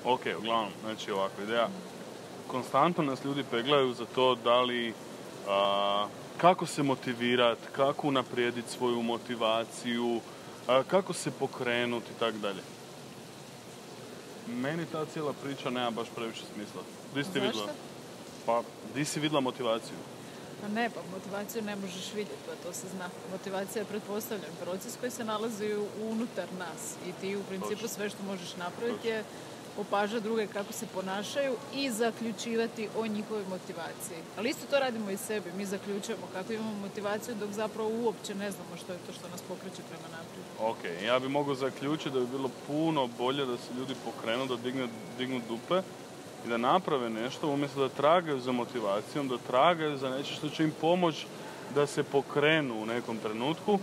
Ok, uglavnom, znači ovako, ideja. Konstantno nas ljudi peglaju za to da li, kako se motivirati, kako unaprijediti svoju motivaciju, kako se pokrenuti i tako dalje. Meni ta cijela priča nema baš previše smisla. Zašto? Pa, di si vidjela motivaciju? Pa ne, pa motivaciju ne možeš vidjeti, pa to se zna. Motivacija je pretpostavljen proces koji se nalazi unutar nas i ti u principu sve što možeš napraviti je opažati druge kako se ponašaju i zaključivati o njihovoj motivaciji. Ali isto to radimo i sebi, mi zaključujemo kako imamo motivaciju dok zapravo uopće ne znamo što je to što nas pokreće prema naprijed. Ok, ja bi mogao zaključiti da bi bilo puno bolje da se ljudi pokrenu, da dignu dupe i da naprave nešto umjesto da tragaju za motivacijom, da tragaju za nešto što će im pomoći da se pokrenu u nekom trenutku,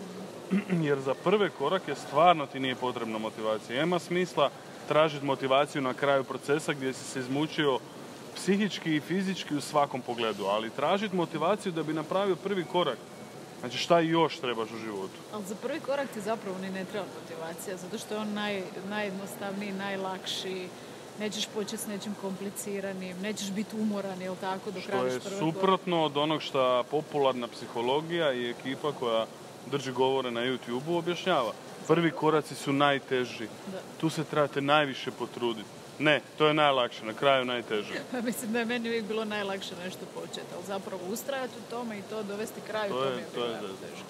jer za prve korake stvarno ti nije potrebna motivacija. Ima smisla tražiti motivaciju na kraju procesa gdje si se izmučio psihički i fizički u svakom pogledu, ali tražiti motivaciju da bi napravio prvi korak. Znači šta još trebaš u životu? Ali za prvi korak ti zapravo ni ne treba motivacija, zato što je on najjednostavniji, najlakši. Nećeš početi s nečim kompliciranim, nećeš biti umoran, jel tako, dok radiš prvi korak. Što je suprotno od onog što popularna psihologija i ekipa koja drži govore na YouTube-u objašnjava. Prvi koraci su najteži. Da. Tu se trebate najviše potruditi. Ne, to je najlakše, na kraju najteže. Mislim da je meni uvijek bilo najlakše nešto početi, ali zapravo ustrajati u tome i to dovesti kraju, to mi je bilo jako teško.